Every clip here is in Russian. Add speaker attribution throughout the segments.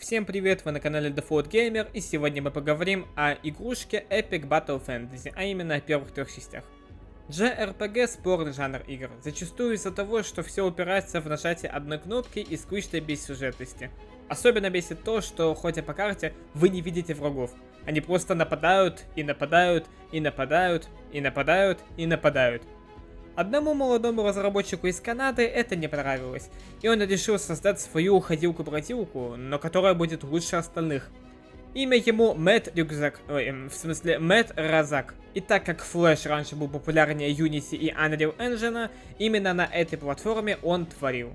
Speaker 1: Всем привет, вы на канале Default Gamer, и сегодня мы поговорим о игрушке Epic Battle Fantasy, а именно о первых трех частях. JRPG — спорный жанр игр, зачастую из-за того, что все упирается в нажатие одной кнопки и скучной бессюжетности. Особенно бесит то, что, ходя по карте, вы не видите врагов. Они просто нападают, и нападают, и нападают, и нападают, и нападают. Одному молодому разработчику из Канады это не понравилось, и он решил создать свою ходилку-бродилку, но которая будет лучше остальных. Имя ему Мэтт Разак. И так как Flash раньше был популярнее Unity и Unreal Engine, именно на этой платформе он творил.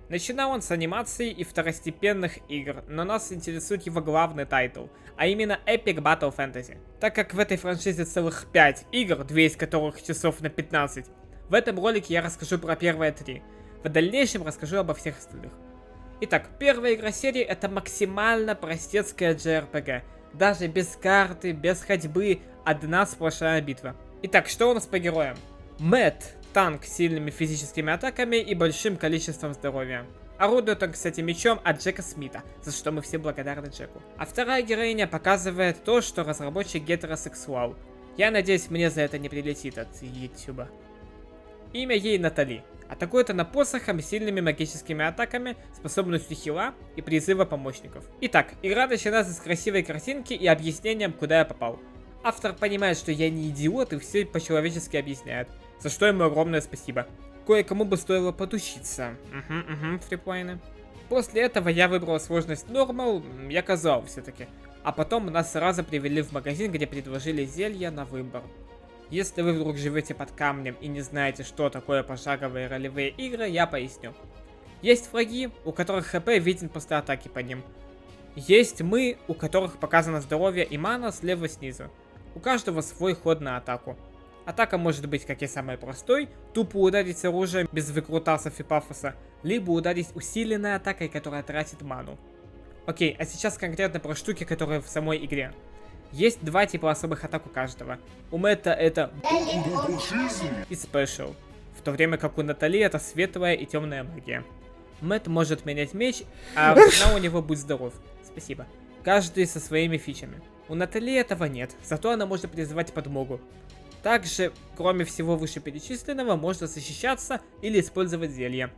Speaker 1: Начинал он с анимации и второстепенных игр, но нас интересует его главный тайтл, а именно Epic Battle Fantasy. Так как в этой франшизе целых 5 игр, 2 из которых часов на 15, в этом ролике я расскажу про первые 3. В дальнейшем расскажу обо всех остальных. Итак, первая игра серии — это максимально простецкая JRPG. Даже без карты, без ходьбы, одна сплошная битва. Итак, что у нас по героям? Мэтт — танк с сильными физическими атаками и большим количеством здоровья. Орудует он, кстати, мечом от Джека Смита, за что мы все благодарны Джеку. А вторая героиня показывает то, что разработчик гетеросексуал. Я надеюсь, мне за это не прилетит от ютуба. Имя ей Натали. Атакует она посохом, сильными магическими атаками, способностью хила и призыва помощников. Итак, игра начинается с красивой картинки и объяснением, куда я попал. Автор понимает, что я не идиот, и все по-человечески объясняет, за что ему огромное спасибо. Кое-кому бы стоило подучиться. Фриплайны. После этого я выбрал сложность Normal, я казал все-таки. А потом нас сразу привели в магазин, где предложили зелья на выбор. Если вы вдруг живете под камнем и не знаете, что такое пошаговые ролевые игры, я поясню. Есть враги, у которых хп виден после атаки по ним. Есть мы, у которых показано здоровье и мана слева снизу. У каждого свой ход на атаку. Атака может быть как и самой простой, тупо ударить с оружием без выкрутасов и пафоса, либо ударить усиленной атакой, которая тратит ману. Окей, а сейчас конкретно про штуки, которые в самой игре. Есть два типа особых атак у каждого. У Мэтта это и Special, в то время как у Натали это светлая и темная магия. Мэтт может менять меч, а цена у него будь здоров. Спасибо. Каждый со своими фичами. У Натали этого нет, зато она может призывать подмогу. Также, кроме всего вышеперечисленного, можно защищаться или использовать зелья.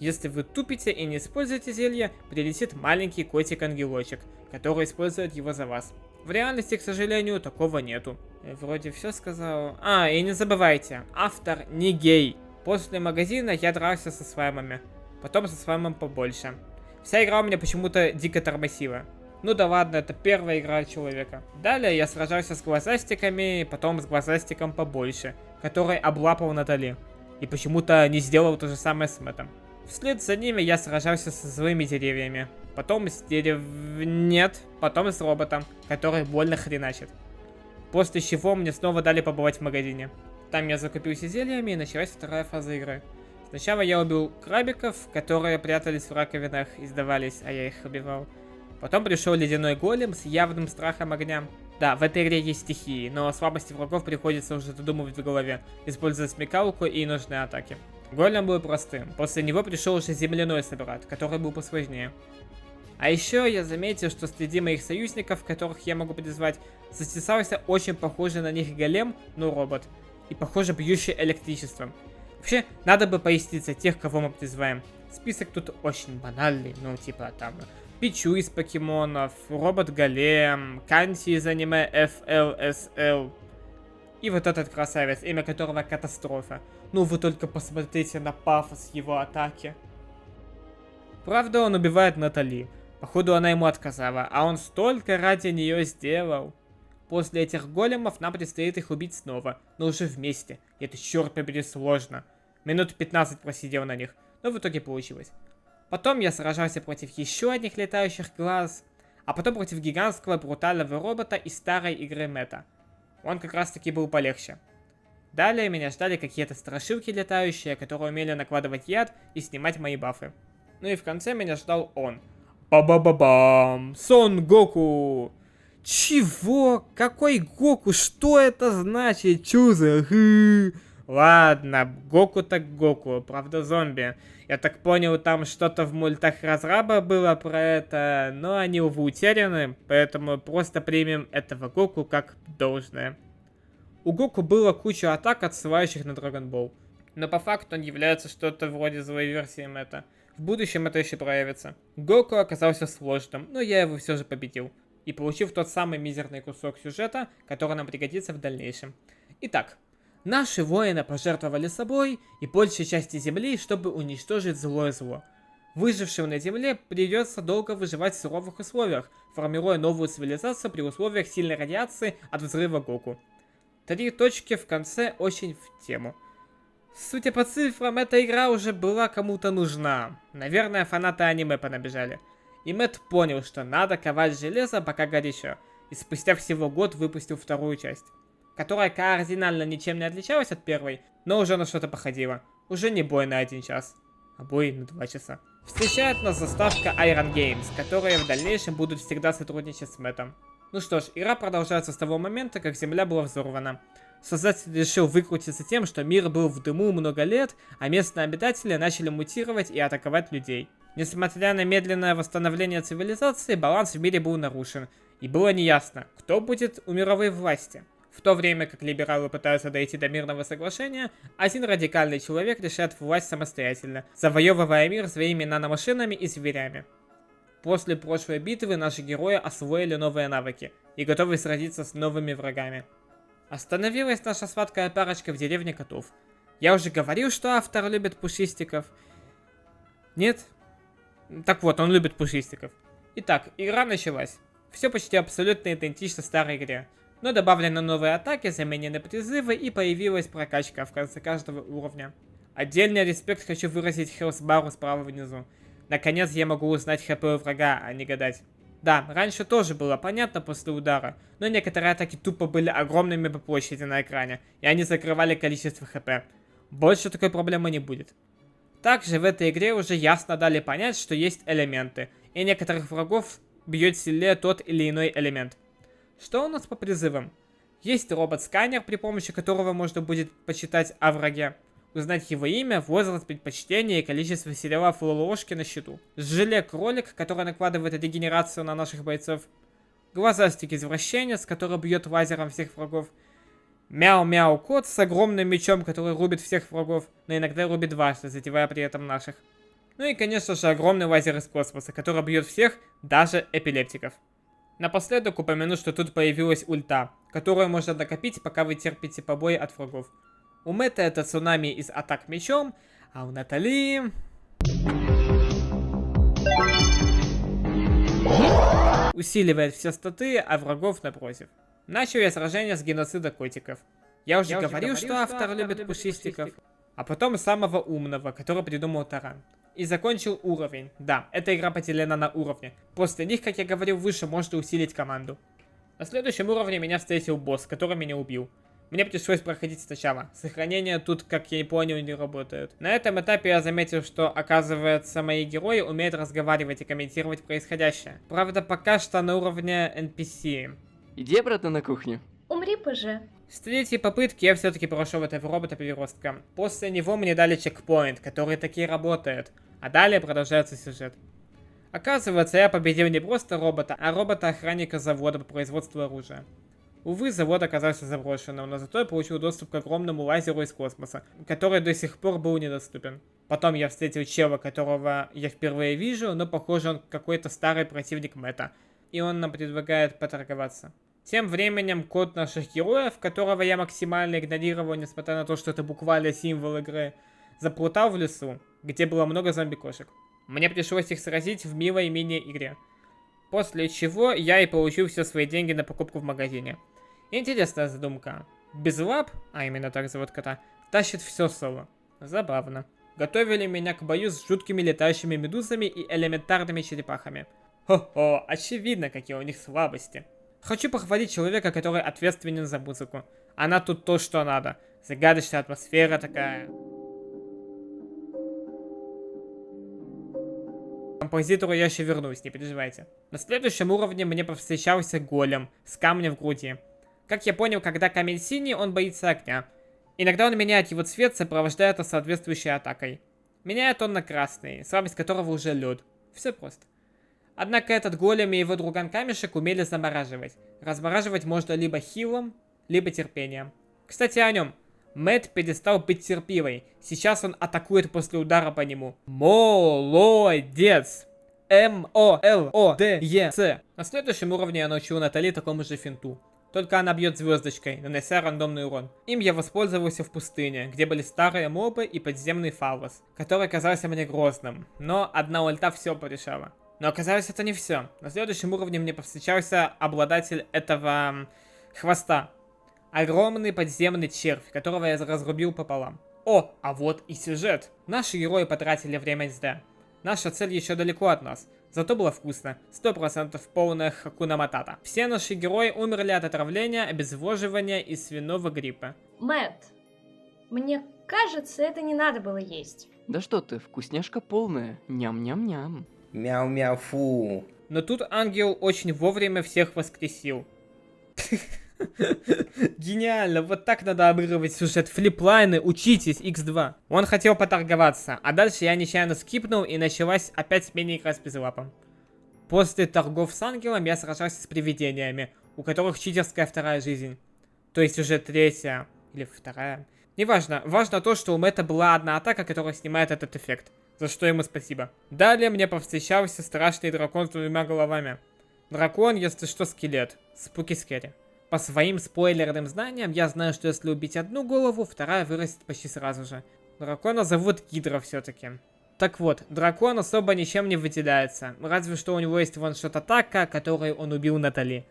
Speaker 1: Если вы тупите и не используете зелье, прилетит маленький котик-ангелочек, который использует его за вас. В реальности, к сожалению, такого нету. Вроде все сказал. И не забывайте, автор не гей. После магазина я дрался со сваймами. Потом со сваймом побольше. Вся игра у меня почему-то дико тормозила. Ну да ладно, это первая игра человека. Далее я сражался с глазастиками, потом с глазастиком побольше, который облапал Натали. И почему-то не сделал то же самое с Мэттом. Вслед за ними я сражался со злыми деревьями. Потом с потом с роботом, который больно хреначит. После чего мне снова дали побывать в магазине. Там я закупился зельями и началась вторая фаза игры. Сначала я убил крабиков, которые прятались в раковинах и сдавались, а я их убивал. Потом пришел ледяной голем с явным страхом огня. Да, в этой игре есть стихии, но слабости врагов приходится уже додумывать в голове, используя смекалку и нужные атаки. Голем был простым, после него пришел уже земляной собрат, который был посложнее. А еще я заметил, что среди моих союзников, которых я могу призвать, затесался очень похожий на них голем, но робот, и похоже бьющий электричеством. Вообще, надо бы пояснить за тех, кого мы призываем. Список тут очень банальный, ну типа там Пичу из покемонов, робот-голем, Канти из аниме FLSL. И вот этот красавец, имя которого Катастрофа. Ну вы только посмотрите на пафос его атаки. Правда, он убивает Натали. Походу, она ему отказала, а он столько ради нее сделал. После этих големов нам предстоит их убить снова, но уже вместе. И это, черт побери, сложно. Минут 15 просидел на них, но в итоге получилось. Потом я сражался против еще одних летающих глаз, а потом против гигантского брутального робота из старой игры Мэтта. Он как раз таки был полегче. Далее меня ждали какие-то страшилки летающие, которые умели накладывать яд и снимать мои бафы. Ну и в конце меня ждал он. Ба-ба-ба-бам! Сон Гоку! Чего? Какой Гоку? Что это значит? Чё за... Ладно, Гоку так Гоку, правда зомби. Я так понял, там что-то в мультах разраба было про это, но они, увы, утеряны, поэтому просто примем этого Гоку как должное. У Гоку было куча атак, отсылающих на Dragon Ball. Но по факту он является что-то вроде злой версии Мэта. В будущем это еще проявится. Гоку оказался сложным, но я его все же победил. И получив тот самый мизерный кусок сюжета, который нам пригодится в дальнейшем. Итак, наши воины пожертвовали собой и большей части земли, чтобы уничтожить злое зло. Выжившим на земле придется долго выживать в суровых условиях, формируя новую цивилизацию при условиях сильной радиации от взрыва Гоку. 3 точки в конце очень в тему. Судя по цифрам, эта игра уже была кому-то нужна. Наверное, фанаты аниме понабежали. И Мэтт понял, что надо ковать железо, пока горячо. И спустя всего год выпустил вторую часть. Которая кардинально ничем не отличалась от первой, но уже на что-то походила. Уже не бой на 1 час, а бой на 2 часа. Встречает нас заставка Iron Games, которые в дальнейшем будут всегда сотрудничать с Мэттом. Ну что ж, игра продолжается с того момента, как Земля была взорвана. Создатель решил выкрутиться тем, что мир был в дыму много лет, а местные обитатели начали мутировать и атаковать людей. Несмотря на медленное восстановление цивилизации, баланс в мире был нарушен, и было неясно, кто будет у мировой власти. В то время как либералы пытаются дойти до мирного соглашения, один радикальный человек решает власть самостоятельно, завоевывая мир своими наномашинами и зверями. После прошлой битвы наши герои освоили новые навыки и готовы сразиться с новыми врагами. Остановилась наша сладкая парочка в деревне котов. Я уже говорил, что автор любит пушистиков. Нет? Так вот, он любит пушистиков. Итак, игра началась. Все почти абсолютно идентично старой игре. Но добавлены новые атаки, заменены призывы и появилась прокачка в конце каждого уровня. Отдельный респект хочу выразить Хелсбару справа внизу. Наконец я могу узнать хп у врага, а не гадать. Да, раньше тоже было понятно после удара, но некоторые атаки тупо были огромными по площади на экране, и они закрывали количество хп. Больше такой проблемы не будет. Также в этой игре уже ясно дали понять, что есть элементы, и некоторых врагов бьет сильнее тот или иной элемент. Что у нас по призывам? Есть робот-сканер, при помощи которого можно будет почитать о враге. Узнать его имя, возраст, предпочтения и количество сериалов ложки на счету. Желе-кролик, который накладывает регенерацию на наших бойцов. Глазастик-извращенец, который бьет лазером всех врагов. Мяу-мяу-кот с огромным мечом, который рубит всех врагов, но иногда рубит дважды, задевая при этом наших. Ну и, конечно же, огромный лазер из космоса, который бьет всех, даже эпилептиков. Напоследок упомяну, что тут появилась ульта, которую можно накопить, пока вы терпите побои от врагов. У Мэтта это цунами из атак мечом, а у Натали... усиливает все статы, а врагов напротив. Начал я сражение с геноцида котиков. Я уже говорил, что автор любит пушистиков. А потом самого умного, который придумал таран. И закончил уровень. Да, эта игра поделена на уровни. После них, как я говорил выше, можно усилить команду. На следующем уровне меня встретил босс, который меня убил. Мне пришлось проходить сначала. Сохранения тут, как я и понял, не работают. На этом этапе я заметил, что, оказывается, мои герои умеют разговаривать и комментировать происходящее. Правда, пока что на уровне NPC.
Speaker 2: Иди обратно на кухню.
Speaker 3: Умри, ПЖ.
Speaker 1: С третьей попытки я все-таки прошел этого робота-переростка. После него мне дали чекпоинт, который таки работает. А далее продолжается сюжет. Оказывается, я победил не просто робота, а робота-охранника завода по производству оружия. Увы, завод оказался заброшенным, но зато я получил доступ к огромному лазеру из космоса, который до сих пор был недоступен. Потом я встретил чела, которого я впервые вижу, но похоже он какой-то старый противник Мэтта, и он нам предлагает поторговаться. Тем временем код наших героев, которого я максимально игнорировал, несмотря на то, что это буквально символ игры, заплутал в лесу, где было много зомби-кошек. Мне пришлось их сразить в милой мини-игре. После чего я и получил все свои деньги на покупку в магазине. Интересная задумка. Безлап, а именно так зовут кота, тащит все соло. Забавно. Готовили меня к бою с жуткими летающими медузами и элементарными черепахами. Хо-хо, очевидно, какие у них слабости. Хочу похвалить человека, который ответственен за музыку. Она тут то, что надо. Загадочная атмосфера такая. К композитору я еще вернусь, не переживайте. На следующем уровне мне повстречался голем с камнем в груди. Как я понял, когда камень синий, он боится огня. Иногда он меняет его цвет, сопровождая это соответствующей атакой. Меняет он на красный, слабость которого уже лед. Все просто. Однако этот голем и его друган камешек умели замораживать. Размораживать можно либо хилом, либо терпением. Кстати, о нем. Мэтт перестал быть терпивой. Сейчас он атакует после удара по нему. Молодец! Молодец! На следующем уровне я научил Натали такому же финту. Только она бьет звездочкой, нанося рандомный урон. Им я воспользовался в пустыне, где были старые мобы и подземный фаллос, который казался мне грозным. Но одна ульта все порешала. Но оказалось, это не все. На следующем уровне мне повстречался обладатель этого хвоста. Огромный подземный червь, которого я разрубил пополам. О, а вот и сюжет. Наши герои потратили время зря. Наша цель еще далеко от нас. Зато было вкусно. 100% полная хакуна матата. Все наши герои умерли от отравления, обезвоживания и свиного гриппа.
Speaker 2: Мэтт, мне кажется, это не надо было есть.
Speaker 3: Да что ты, вкусняшка полная. Ням-ням-ням.
Speaker 4: Мяу-мяу, фу.
Speaker 1: Но тут ангел очень вовремя всех воскресил. Гениально, вот так надо обыгрывать сюжет. Флиплайны, учитесь, x2. Он хотел поторговаться, а дальше я нечаянно скипнул и началась опять мини-игра с безлапом. После торгов с ангелом я сражался с привидениями, у которых читерская вторая жизнь. То есть уже третья или вторая. Неважно, важно то, что у Мэтта была одна атака, которая снимает этот эффект. За что ему спасибо. Далее мне повстречался страшный дракон с двумя головами. Дракон, если что, скелет. Спуки Скери. По своим спойлерным знаниям, я знаю, что если убить одну голову, вторая вырастет почти сразу же. Дракона зовут Гидра все-таки. Так вот, дракон особо ничем не выделяется. Разве что у него есть ваншот атака, которой он убил Натали.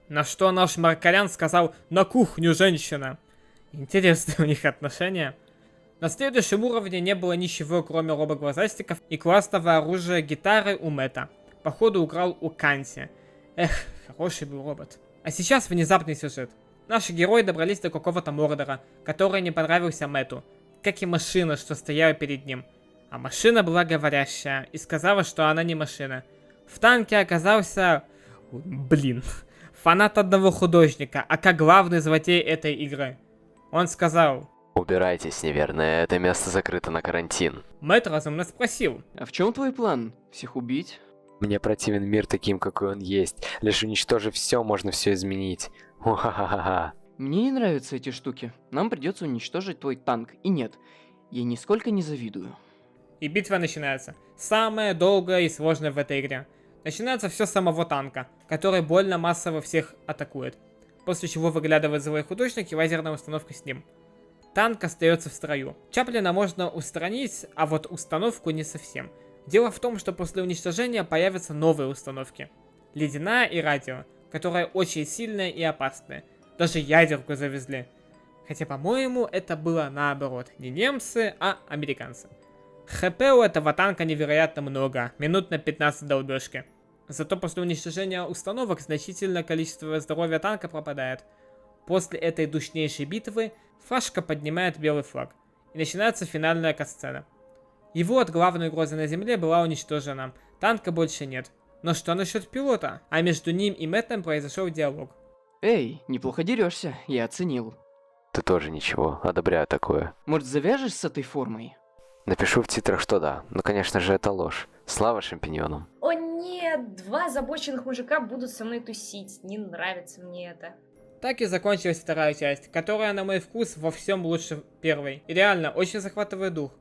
Speaker 1: На что наш Маркарян сказал: «На кухню, женщина!» Интересные у них отношения. На следующем уровне не было ничего, кроме робоглазастиков и классного оружия гитары у Мэтта. Походу украл у Канти. Эх, хороший был робот. А сейчас внезапный сюжет. Наши герои добрались до какого-то Мордора, который не понравился Мэтту, как и машина, что стояла перед ним. А машина была говорящая и сказала, что она не машина. В танке оказался... фанат одного художника, ака главный злодей этой игры. Он сказал:
Speaker 5: «Убирайтесь, неверно, это место закрыто на карантин».
Speaker 1: Мэтт разумно спросил:
Speaker 3: А в чем твой план? Всех убить?
Speaker 5: Мне противен мир таким, какой он есть. Лишь уничтожив все, можно все изменить. Уха-ха-ха-ха.
Speaker 3: Мне не нравятся эти штуки. Нам придется уничтожить твой танк. И нет, я нисколько не завидую.
Speaker 1: И битва начинается. Самая долгая и сложная в этой игре. Начинается все с самого танка, который больно массово всех атакует. После чего выглядывает злой художник и лазерная установка с ним. Танк остается в строю. Чаплина можно устранить, а вот установку не совсем. Дело в том, что после уничтожения появятся новые установки. Ледяная и радио, которые очень сильные и опасные. Даже ядерку завезли. Хотя, по-моему, это было наоборот. Не немцы, а американцы. ХП у этого танка невероятно много. Минут на 15 долбежки. Зато после уничтожения установок значительное количество здоровья танка пропадает. После этой душнейшей битвы Фашка поднимает белый флаг. И начинается финальная катсцена. Его от главной угрозы на земле была уничтожена. Танка больше нет. Но что насчет пилота? А между ним и Мэттом произошел диалог.
Speaker 3: Эй, неплохо дерешься, я оценил.
Speaker 5: Ты тоже ничего, одобряю такое.
Speaker 3: Может, завяжешь с этой формой?
Speaker 5: Напишу в титрах, что да. Но, конечно же, это ложь. Слава шампиньонам.
Speaker 2: О нет, два озабоченных мужика будут со мной тусить. Не нравится мне это.
Speaker 1: Так и закончилась вторая часть, которая, на мой вкус, во всем лучше первой. И реально, очень захватывает дух.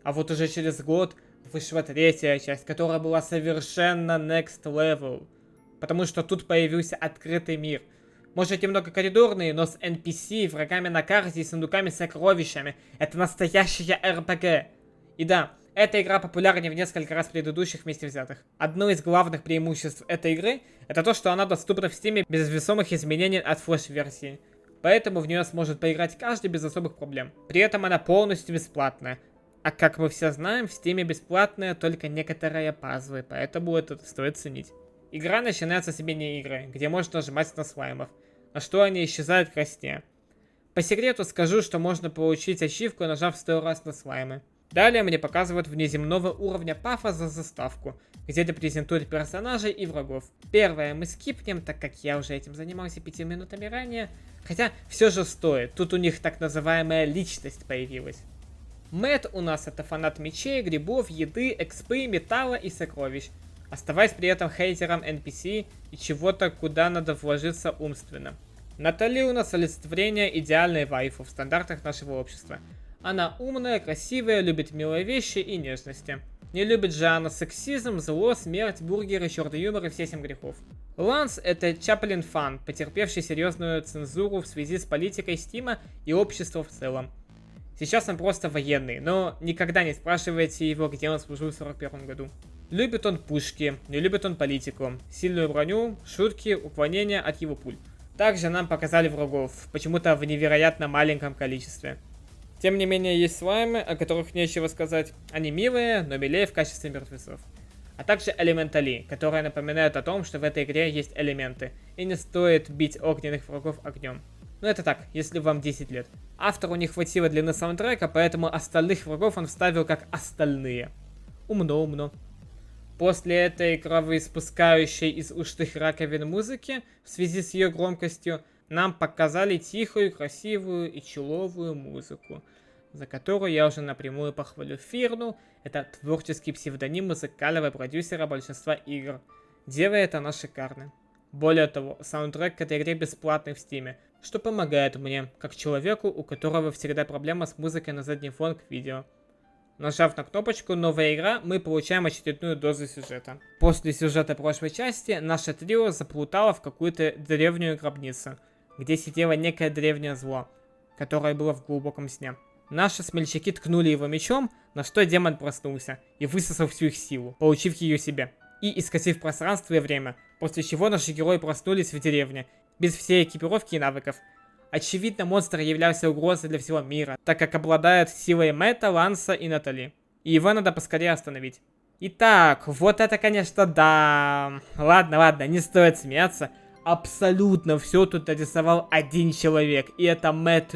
Speaker 1: А вот уже через год вышла третья часть, которая была совершенно next level. Потому что тут появился открытый мир. Может, немного коридорный, но с NPC, врагами на карте и сундуками с сокровищами. Это настоящая RPG. И да, эта игра популярнее в несколько раз предыдущих вместе взятых. Одно из главных преимуществ этой игры — это то, что она доступна в Steam без весомых изменений от флеш-версии. Поэтому в нее сможет поиграть каждый без особых проблем. При этом она полностью бесплатная. А как мы все знаем, в Steam бесплатные только некоторые пазлы, поэтому это стоит ценить. Игра начинается с мини-игры, где можно нажимать на слаймов, на что они исчезают краснее. По секрету скажу, что можно получить ачивку, нажав 100 раз на слаймы. Далее мне показывают внеземного уровня пафа за заставку, где презентуют персонажей и врагов. Первое мы скипнем, так как я уже этим занимался 5 минутами ранее. Хотя все же стоит, тут у них так называемая личность появилась. Мэтт у нас это фанат мечей, грибов, еды, экспы, металла и сокровищ, оставаясь при этом хейтером NPC и чего-то, куда надо вложиться умственно. Натали у нас олицетворение идеальной вайфу в стандартах нашего общества. Она умная, красивая, любит милые вещи и нежности. Не любит же она сексизм, зло, смерть, бургеры, черный юмор и все 7 грехов. Ланс это Чаплин Фан, потерпевший серьезную цензуру в связи с политикой Стима и общества в целом. Сейчас он просто военный, но никогда не спрашивайте его, где он служил в 41 году. Любит он пушки, не любит он политику, сильную броню, шутки, уклонения от его пуль. Также нам показали врагов, почему-то в невероятно маленьком количестве. Тем не менее, есть слаймы, о которых нечего сказать. Они милые, но милее в качестве мертвецов. А также элементали, которые напоминают о том, что в этой игре есть элементы, и не стоит бить огненных врагов огнем. Но это так, если вам 10 лет. Автору не хватило длины саундтрека, поэтому остальных врагов он вставил как остальные. Умно. После этой кровоиспускающей из ушных раковин музыки, в связи с ее громкостью, нам показали тихую, красивую и чуловую музыку, за которую я уже напрямую похвалю Фирну. Это творческий псевдоним музыкального продюсера большинства игр. Делает она шикарно. Более того, саундтрек к этой игре бесплатный в Стиме, что помогает мне, как человеку, у которого всегда проблема с музыкой на задний фон к видео. Нажав на кнопочку «Новая игра», мы получаем очередную дозу сюжета. После сюжета прошлой части, наше трио заплутало в какую-то древнюю гробницу, где сидело некое древнее зло, которое было в глубоком сне. Наши смельчаки ткнули его мечом, на что демон проснулся и высосал всю их силу, получив ее себе, и исказив пространство и время, после чего наши герои проснулись в деревне, без всей экипировки и навыков. Очевидно, монстр являлся угрозой для всего мира, так как обладает силой Мэтта, Ланса и Натали, и его надо поскорее остановить. Итак, вот это, конечно, да. Ладно, не стоит смеяться. Абсолютно все тут нарисовал один человек, и это Мэтт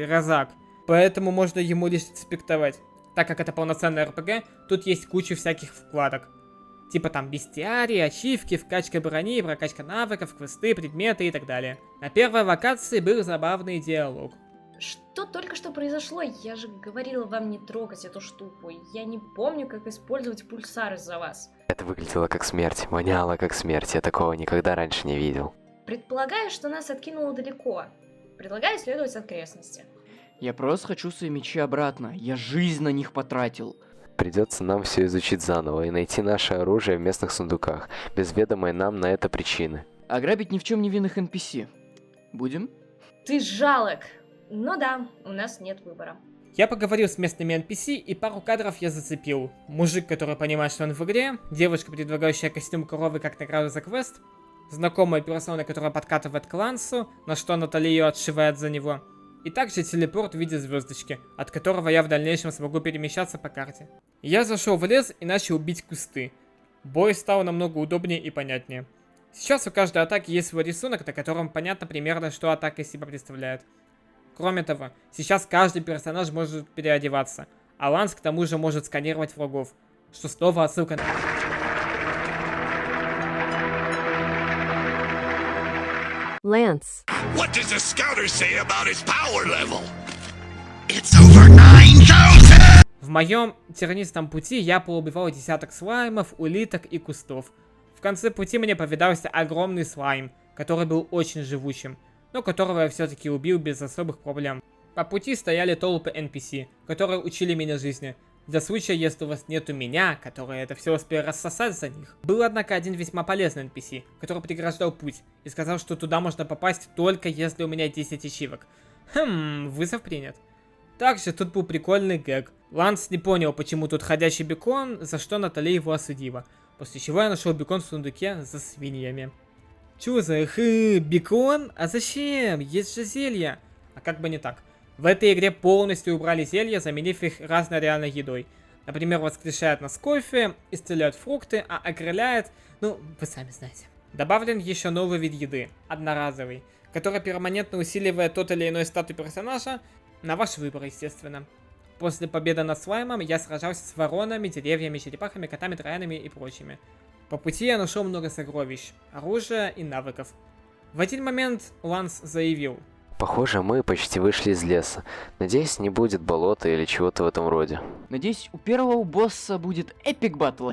Speaker 1: Розак. Поэтому можно ему лишь респектовать. Так как это полноценный РПГ, тут есть куча всяких вкладок. Типа там бестиарии, ачивки, вкачка брони, прокачка навыков, квесты, предметы и так далее. На первой локации был забавный диалог.
Speaker 2: Что только что произошло? Я же говорила вам не трогать эту штуку. Я не помню, как использовать пульсар из-за вас.
Speaker 5: Это выглядело как смерть, воняло как смерть. Я такого никогда раньше не видел.
Speaker 2: Предполагаю, что нас откинуло далеко. Предлагаю исследовать окрестности.
Speaker 3: Я просто хочу свои мечи обратно. Я жизнь на них потратил.
Speaker 5: Придется нам все изучить заново и найти наше оружие в местных сундуках, без ведомой нам на это причины.
Speaker 3: Ограбить ни в чем невинных NPC. Будем?
Speaker 2: Ты жалок. Ну да, у нас нет выбора.
Speaker 1: Я поговорил с местными NPC, и пару кадров я зацепил. Мужик, который понимает, что он в игре, девушка, предлагающая костюм коровы как награду за квест, знакомая персона, которая подкатывает к Лансу, на что Натали ее отшивает за него, и также телепорт в виде звездочки, от которого я в дальнейшем смогу перемещаться по карте. Я зашел в лес и начал бить кусты. Бой стал намного удобнее и понятнее. Сейчас у каждой атаки есть свой рисунок, на котором понятно примерно, что атака из себя представляет. Кроме того, сейчас каждый персонаж может переодеваться, а Ланс к тому же может сканировать врагов, что снова отсылка на...
Speaker 6: Lance.
Speaker 7: What does the scouter say about his power level? It's over 9,000!
Speaker 1: В моем тернистом пути я поубивал десяток слаймов, улиток и кустов. В конце пути мне повидался огромный слайм, который был очень живучим, но которого я все-таки убил без особых проблем. По пути стояли толпы NPC, которые учили меня жизни, для случая, если у вас нету меня, который это все успел рассосать за них. Был, однако, один весьма полезный NPC, который преграждал путь, и сказал, что туда можно попасть только если у меня 10 ачивок. Вызов принят. Также тут был прикольный гэг. Ланс не понял, почему тут ходячий бекон, за что Натали его осудила. После чего я нашел бекон в сундуке за свиньями. Чё за бекон? А зачем? Есть же зелья. А как бы не так. В этой игре полностью убрали зелья, заменив их разной реальной едой. Например, воскрешает нас кофе, исцеляет фрукты, а окрыляет, ну, вы сами знаете. Добавлен еще новый вид еды, одноразовый, который перманентно усиливает тот или иной статус персонажа, на ваш выбор, естественно. После победы над слаймом я сражался с воронами, деревьями, черепахами, котами, троянами и прочими. По пути я нашел много сокровищ, оружия и навыков. В один момент Ланс заявил:
Speaker 5: Похоже, мы почти вышли из леса. Надеюсь, не будет болота или чего-то в этом роде.
Speaker 3: Надеюсь, у первого босса будет эпик батл.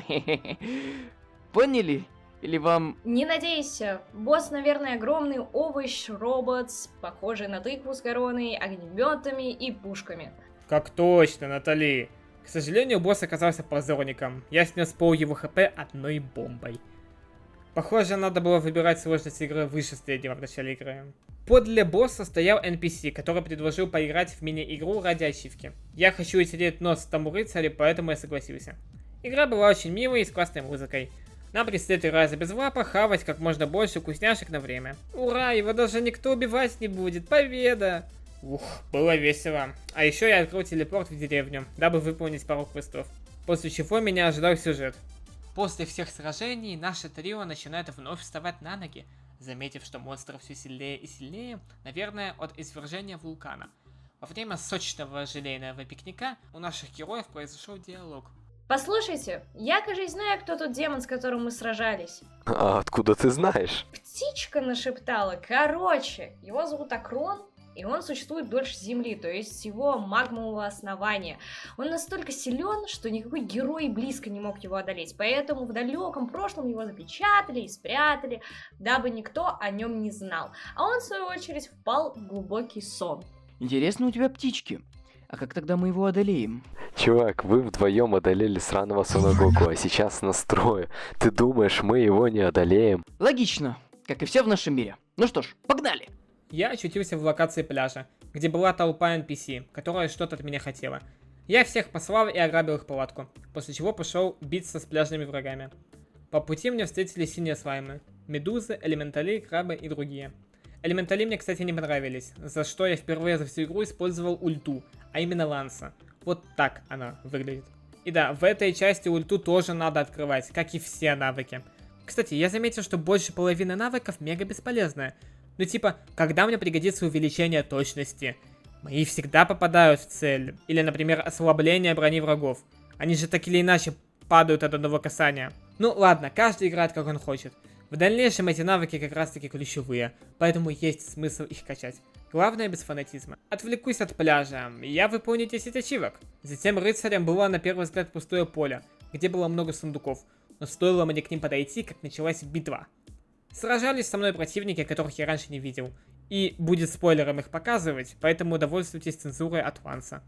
Speaker 3: Поняли? Или вам...
Speaker 2: Не надейся. Босс, наверное, огромный овощ, робот, похожий на тыкву с короной, огнеметами и пушками.
Speaker 1: Как точно, Натали. К сожалению, босс оказался позорником. Я снес пол его хп одной бомбой. Похоже, надо было выбирать сложность игры выше среднего в начале игры. Подле босса стоял NPC, который предложил поиграть в мини-игру ради ачивки. Я хочу утереть нос тому рыцарю, поэтому я согласился. Игра была очень милой и с классной музыкой. Нам предстоит, играя за безлапа, хавать как можно больше вкусняшек на время. Ура, его даже никто убивать не будет, победа! Ух, было весело. А еще я открыл телепорт в деревню, дабы выполнить пару квестов. После чего меня ожидал сюжет. После всех сражений наше трио начинает вновь вставать на ноги, заметив, что монстров все сильнее и сильнее, наверное, от извержения вулкана. Во время сочного желейного пикника у наших героев произошел диалог.
Speaker 2: Послушайте, я, кажется, знаю, кто тот демон, с которым мы сражались.
Speaker 5: А откуда ты знаешь?
Speaker 2: Птичка нашептала. Короче, его зовут Акрон, и он существует дольше Земли, то есть его магмового основания. Он настолько силен, что никакой герой близко не мог его одолеть, поэтому в далеком прошлом его запечатали и спрятали, дабы никто о нем не знал. А он, в свою очередь, впал в глубокий сон.
Speaker 3: Интересно у тебя птички. А как тогда мы его одолеем?
Speaker 5: Чувак, вы вдвоем одолели сраного Соногоку, а сейчас настрою. Ты думаешь, мы его не одолеем?
Speaker 3: Логично, как и все в нашем мире. Ну что ж, погнали!
Speaker 1: Я очутился в локации пляжа, где была толпа NPC, которая что-то от меня хотела. Я всех послал и ограбил их палатку, после чего пошел биться с пляжными врагами. По пути мне встретились синие слаймы, медузы, элементали, крабы и другие. Элементали мне, кстати, не понравились, за что я впервые за всю игру использовал ульту, а именно Ланса. Вот так она выглядит. И да, в этой части ульту тоже надо открывать, как и все навыки. Кстати, я заметил, что больше половины навыков мега бесполезная. Ну типа, когда мне пригодится увеличение точности? Мои всегда попадают в цель. Или, например, ослабление брони врагов. Они же так или иначе падают от одного касания. Ну ладно, каждый играет как он хочет. В дальнейшем эти навыки как раз таки ключевые, поэтому есть смысл их качать. Главное без фанатизма. Отвлекусь от пляжа. Я выполню 10 ачивок. Затем рыцарем было на первый взгляд пустое поле, где было много сундуков. Но стоило мне к ним подойти, как началась битва. Сражались со мной противники, которых я раньше не видел. И будет спойлером их показывать, поэтому удовольствуйтесь цензурой от Ланса.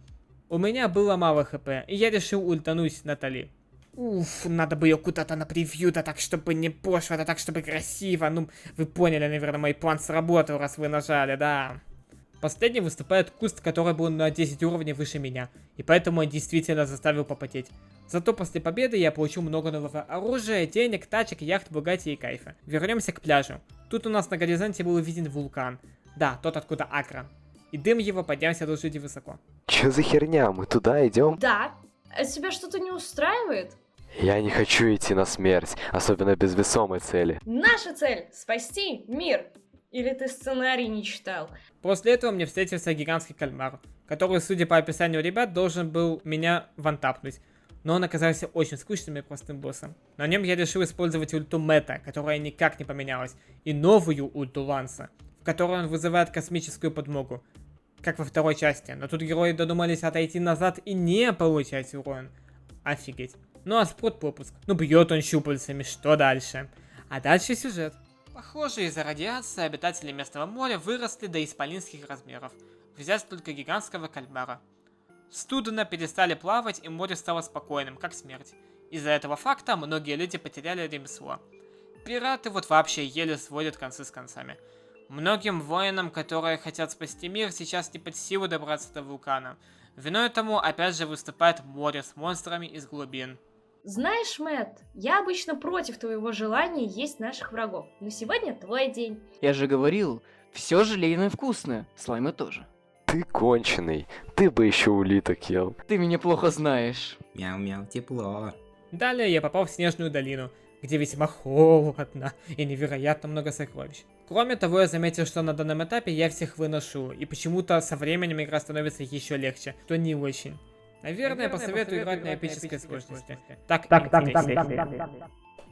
Speaker 1: У меня было мало хп, и я решил ультануть Натали. Уф, надо бы ее куда-то на превью, да так, чтобы не пошло, да так, чтобы красиво. Ну, вы поняли, наверное, мой план сработал, раз вы нажали, да. Последний выступает куст, который был на 10 уровней выше меня, и поэтому он действительно заставил попотеть. Зато после победы я получил много нового оружия, денег, тачек, яхт, бугатти и кайфа. Вернемся к пляжу. Тут у нас на горизонте был виден вулкан. Да, тот, откуда Акрон. И дым его поднялся до жути высоко.
Speaker 5: Чё за херня? Мы туда идем?
Speaker 2: Да. А тебя что-то не устраивает?
Speaker 5: Я не хочу идти на смерть, особенно без весомой цели.
Speaker 2: Наша цель — спасти мир. Или ты сценарий не читал?
Speaker 1: После этого мне встретился гигантский кальмар, который, судя по описанию ребят, должен был меня вантапнуть. Но он оказался очень скучным и простым боссом. На нем я решил использовать ульту Мэтта, которая никак не поменялась, и новую ульту Ланса, в которой он вызывает космическую подмогу, как во второй части. Но тут герои додумались отойти назад и не получать урон. Офигеть. Ну а спрут пропуск. Ну бьет он щупальцами, что дальше? А дальше сюжет. Похоже, из-за радиации обитатели местного моря выросли до исполинских размеров, взять только гигантского кальмара. Судна перестали плавать, и море стало спокойным, как смерть. Из-за этого факта многие люди потеряли ремесло. Пираты вот вообще еле сводят концы с концами. Многим воинам, которые хотят спасти мир, сейчас не под силу добраться до вулкана. Виной этому опять же выступает море с монстрами из глубин.
Speaker 2: Знаешь, Мэтт, я обычно против твоего желания есть наших врагов, но сегодня твой день.
Speaker 3: Я же говорил, все желейное вкусное, слаймы тоже.
Speaker 5: Ты конченый. Ты бы еще улиток ел.
Speaker 3: Ты меня плохо знаешь.
Speaker 4: Мяу-мяу, тепло.
Speaker 1: Далее я попал в снежную долину, где весьма холодно и невероятно много сокровищ. Кроме того, я заметил, что на данном этапе я всех выношу, и почему-то со временем игра становится еще легче, что не очень. Наверное, посоветую играть на эпической сложности. Так,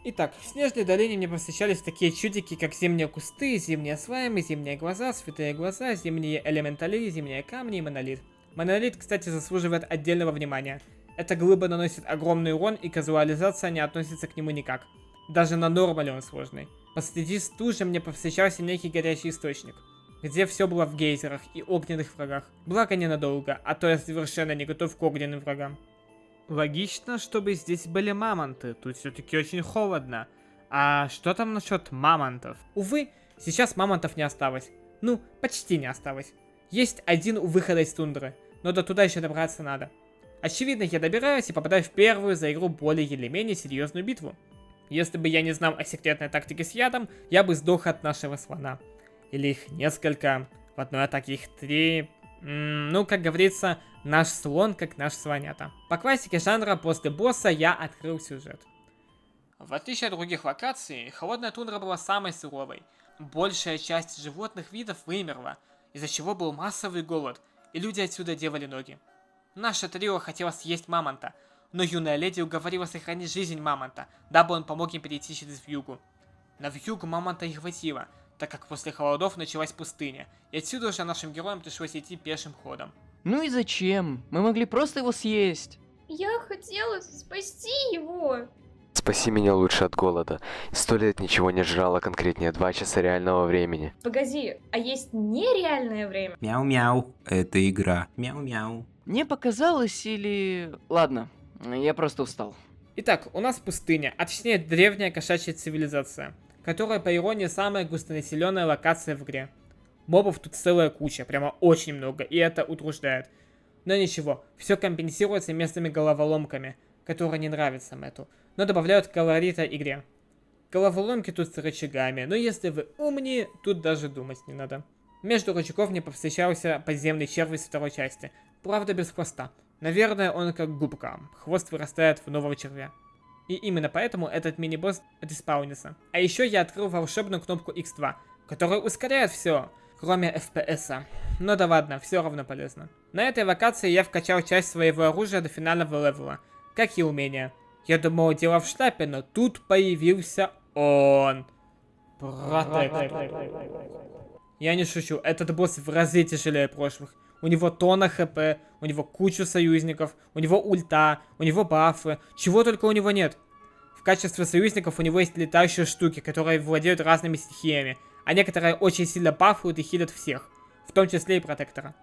Speaker 1: Итак, в Снежной долине мне повстречались такие чудики, как зимние кусты, зимние слаймы, зимние глаза, святые глаза, зимние элементали, зимние камни и монолит. Монолит, кстати, заслуживает отдельного внимания. Эта глыба наносит огромный урон, и казуализация не относится к нему никак. Даже на нормале он сложный. Посреди стужи мне повстречался некий горячий источник, где все было в гейзерах и огненных врагах. Благо ненадолго, а то я совершенно не готов к огненным врагам. Логично, чтобы здесь были мамонты, тут все-таки очень холодно. А что там насчет мамонтов? Увы, сейчас мамонтов не осталось. Ну, почти не осталось. Есть один у выхода из тундры, но до туда еще добраться надо. Очевидно, я добираюсь и попадаю в первую за игру более или менее серьезную битву. Если бы я не знал о секретной тактике с ядом, я бы сдох от нашего слона. Или их несколько, в одной атаке их 3. Ну, как говорится, наш слон как наш слонята. По классике жанра, после босса я открыл сюжет. В отличие от других локаций, холодная тундра была самой суровой. Большая часть животных видов вымерла, из-за чего был массовый голод, и люди отсюда делали ноги. Наше трио хотело съесть мамонта, но юная леди уговорила сохранить жизнь мамонта, дабы он помог им перейти через вьюгу. На вьюгу мамонта и хватило, так как после холодов началась пустыня, и отсюда уже нашим героям пришлось идти пешим ходом.
Speaker 3: Ну и зачем? Мы могли просто его съесть.
Speaker 2: Я хотела спасти его.
Speaker 5: Спаси меня лучше от голода. 100 лет ничего не жрала, конкретнее 2 часа реального времени.
Speaker 2: Погоди, а есть нереальное время?
Speaker 4: Мяу-мяу. Это игра. Мяу-мяу.
Speaker 3: Мне показалось или... Ладно, я просто устал.
Speaker 1: Итак, у нас пустыня, а точнее древняя кошачья цивилизация, которая, по иронии, самая густонаселенная локация в игре. Мобов тут целая куча, прямо очень много, и это утруждает. Но ничего, все компенсируется местными головоломками, которые не нравятся Мэтту, но добавляют колорита игре. Головоломки тут с рычагами, но если вы умнее, тут даже думать не надо. Между рычагов мне повстречался подземный червь из второй части, правда без хвоста. Наверное, он как губка, хвост вырастает в нового червя. И именно поэтому этот мини-босс отреспаунится. А еще я открыл волшебную кнопку X2, которая ускоряет все, кроме FPS-а. Но да ладно, все равно полезно. На этой локации я вкачал часть своего оружия до финального левела, как и умения. Я думал, дело в шляпе, но тут появился он. Протектор. Я не шучу, этот босс в разы тяжелее прошлых. У него тонна хп, у него кучу союзников, у него ульта, у него бафы, чего только у него нет. В качестве союзников у него есть летающие штуки, которые владеют разными стихиями, а некоторые очень сильно бафуют и хилят всех, в том числе и протектора.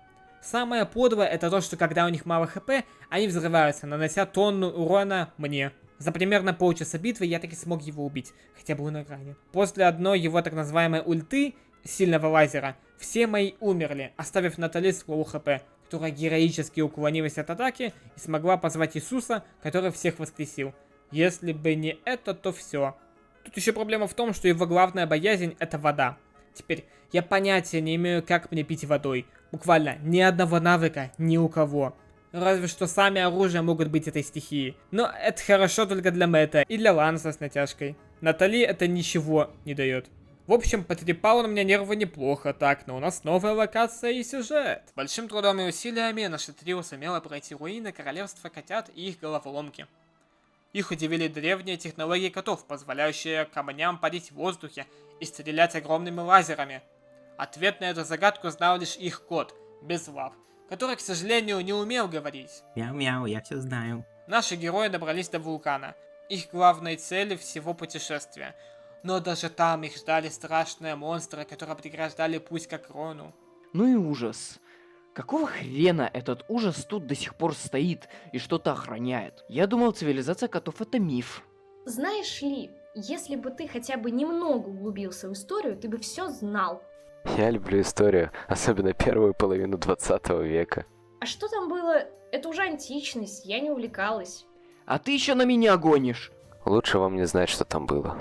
Speaker 1: Самое подлое это то, что когда у них мало хп, они взрываются, нанося тонну урона мне. За примерно полчаса битвы я таки смог его убить, хотя был на грани. После одной его так называемой ульты, сильного лазера, все мои умерли, оставив Натали с лоу хп, которая героически уклонилась от атаки и смогла позвать Иисуса, который всех воскресил. Если бы не это, то все. Тут еще проблема в том, что его главная боязнь это вода. Теперь, я понятия не имею, как мне пить водой. Буквально ни одного навыка ни у кого. Разве что сами оружия могут быть этой стихии. Но это хорошо только для Мэтта и для Ланса с натяжкой. Натали это ничего не дает. В общем, потрепал он меня нервы неплохо, так, но у нас новая локация и сюжет. С большим трудом и усилиями наше трио сумело пройти руины королевства котят и их головоломки. Их удивили древние технологии котов, позволяющие камням парить в воздухе и стрелять огромными лазерами. Ответ на эту загадку знал лишь их кот, без лап, который, к сожалению, не умел говорить.
Speaker 4: Мяу-мяу, я все знаю.
Speaker 1: Наши герои добрались до вулкана, их главной цели всего путешествия. Но даже там их ждали страшные монстры, которые преграждали путь к Акрону.
Speaker 3: Ну и ужас. Какого хрена этот ужас тут до сих пор стоит и что-то охраняет? Я думал, цивилизация котов это миф.
Speaker 2: Знаешь ли, если бы ты хотя бы немного углубился в историю, ты бы все знал.
Speaker 5: Я люблю историю, особенно первую половину 20 века.
Speaker 2: А что там было? Это уже античность, я не увлекалась.
Speaker 3: А ты еще на меня гонишь.
Speaker 5: Лучше вам не знать, что там было.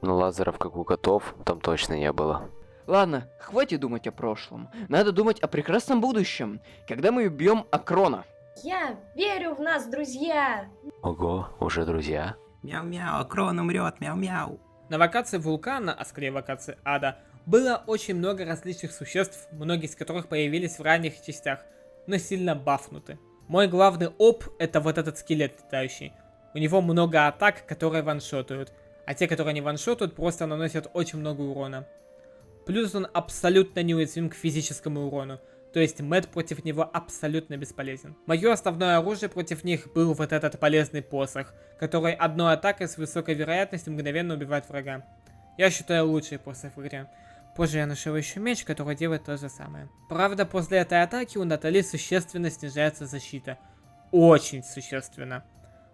Speaker 5: Но лазеров, как у котов, там точно не было.
Speaker 3: Ладно, хватит думать о прошлом. Надо думать о прекрасном будущем, когда мы убьем Акрона.
Speaker 2: Я верю в нас, друзья!
Speaker 5: Ого, уже друзья?
Speaker 4: Мяу-мяу, Акрон умрет, мяу-мяу.
Speaker 1: На локации вулкана, а скорее локации ада, было очень много различных существ, многие из которых появились в ранних частях, но сильно бафнуты. Мой главный оп это вот этот скелет летающий. У него много атак, которые ваншотают, а те, которые не ваншотают, просто наносят очень много урона. Плюс он абсолютно неуязвим к физическому урону, то есть Мэтт против него абсолютно бесполезен. Мое основное оружие против них был вот этот полезный посох, который одной атакой с высокой вероятностью мгновенно убивает врага. Я считаю лучший посох в игре. Позже я нашел еще меч, который делает то же самое. Правда, после этой атаки у Натали существенно снижается защита. Очень существенно.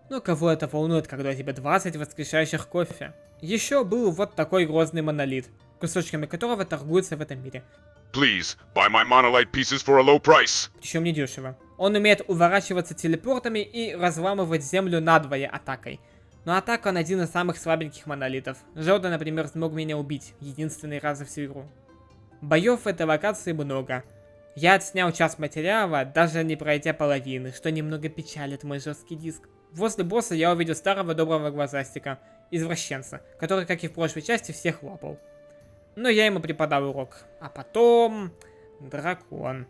Speaker 1: Но кого это волнует, когда у тебя 20 воскрешающих кофе? Еще был вот такой грозный монолит, кусочками которого торгуются в этом мире.
Speaker 7: Please, buy my monolite pieces for a low price.
Speaker 1: Причем не дешево. Он умеет уворачиваться телепортами и разламывать землю надвое атакой. Но атака он один из самых слабеньких монолитов. Желтый, например, смог меня убить единственный раз за всю игру. Боев в этой локации много. Я отснял час материала, даже не пройдя половины, что немного печалит мой жесткий диск. Возле босса я увидел старого доброго глазастика, извращенца, который, как и в прошлой части, всех лапал. Но я ему преподал урок. А потом... дракон.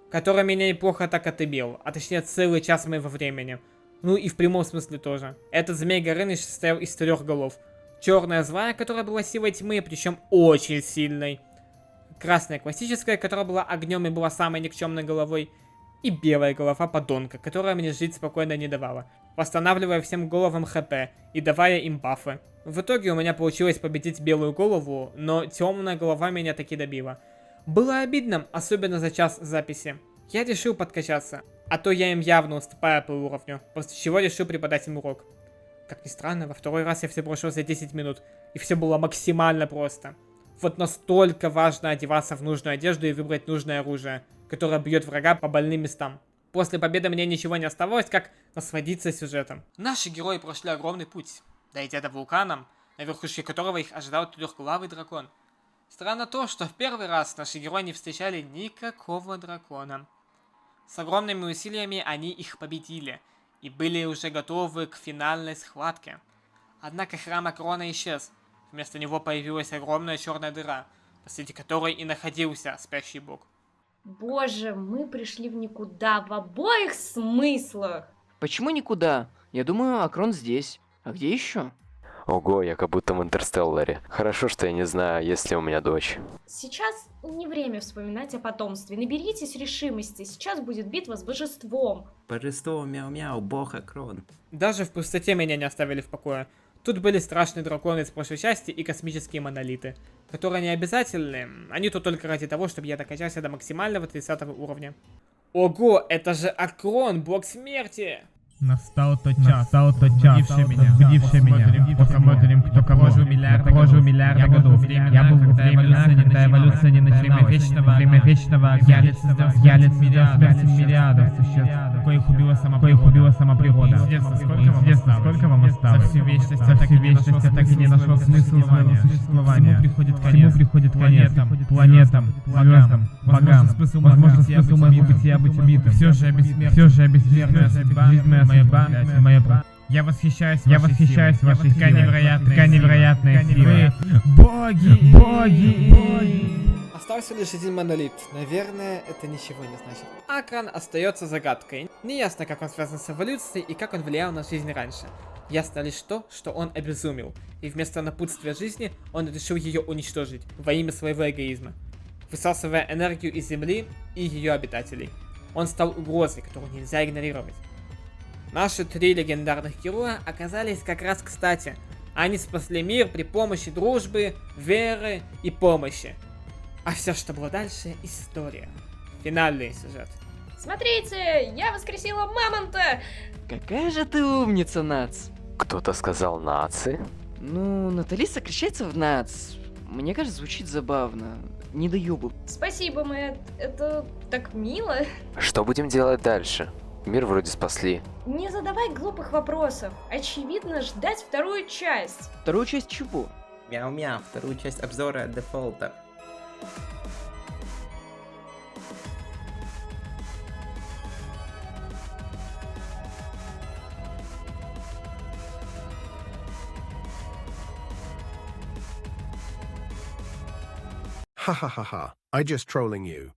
Speaker 1: Который меня неплохо так отобил, а точнее целый час моего времени. Ну и в прямом смысле тоже. Этот змей Горыныч состоял из 3 голов. Черная злая, которая была силой тьмы, причем очень сильной. Красная классическая, которая была огнем и была самой никчемной головой. И белая голова подонка, которая мне жить спокойно не давала, восстанавливая всем головам хп и давая им бафы. В итоге у меня получилось победить белую голову, но темная голова меня таки добила. Было обидно, особенно за час записи. Я решил подкачаться, а то я им явно уступаю по уровню, после чего решил преподать им урок. Как ни странно, во второй раз я все прошел за 10 минут, и все было максимально просто. Вот настолько важно одеваться в нужную одежду и выбрать нужное оружие, которое бьет врага по больным местам. После победы мне ничего не оставалось, как насладиться сюжетом. Наши герои прошли огромный путь, дойдя до вулкана, на верхушке которого их ожидал трехглавый дракон. Странно то, что в первый раз наши герои не встречали никакого дракона. С огромными усилиями они их победили и были уже готовы к финальной схватке. Однако храм Акрона исчез. Вместо него появилась огромная черная дыра, посреди которой и находился спящий бог.
Speaker 2: Боже, мы пришли в никуда в обоих смыслах.
Speaker 3: Почему никуда? Я думаю, Акрон здесь. А где еще?
Speaker 5: Ого, я как будто в Интерстелларе. Хорошо, что я не знаю, есть ли у меня дочь.
Speaker 2: Сейчас не время вспоминать о потомстве. Наберитесь решимости. Сейчас будет битва с божеством.
Speaker 4: Божество, мяу-мяу, бог Акрон.
Speaker 1: Даже в пустоте меня не оставили в покое. Тут были страшные драконы из прошлой части и космические монолиты, которые не обязательны, они тут только ради того, чтобы я докачался до максимального 30 уровня. Ого, это же Акрон, бог смерти!
Speaker 8: Настал тот час, будивший меня. Посмотрим, кто кого. Прожил миллиарды годов. Я был во времена, когда эволюция не начиналась. Время вечного огня. Я смерть миллиардов существ, коих убила сама природа. Известно, сколько вам осталось? За всю вечность я так и не нашел смысла своего существования. Всему приходит конец. Планетам, звездам, богам. Возможно, смысл моего бытия быть убитым. Все же бессмертная судьба, жизнь моя. Я восхищаюсь вашей такая невероятная сила. Боги!
Speaker 1: Остался лишь один монолит. Наверное, это ничего не значит. Акран остается загадкой. Неясно, как он связан с эволюцией и как он влиял на жизнь раньше. Ясно лишь то, что он обезумел. И вместо напутствия жизни, он решил ее уничтожить во имя своего эгоизма, высасывая энергию из Земли и ее обитателей. Он стал угрозой, которую нельзя игнорировать. Наши 3 легендарных героя оказались как раз кстати. Они спасли мир при помощи дружбы, веры и помощи. А все, что было дальше, история. Финальный сюжет.
Speaker 2: Смотрите, я воскресила мамонта!
Speaker 3: Какая же ты умница, Нац.
Speaker 5: Кто-то сказал нации?
Speaker 3: Ну, Натали сокращается в Нац. Мне кажется, звучит забавно. Не доёбу.
Speaker 2: Спасибо, Мэтт. Это так мило.
Speaker 5: Что будем делать дальше? Мир вроде спасли.
Speaker 2: Не задавай глупых вопросов. Очевидно, ждать вторую часть.
Speaker 3: Вторую часть чего?
Speaker 4: Мяу-мяу, вторую часть обзора дефолта.
Speaker 9: Ha ha ha ha. I just trolling you.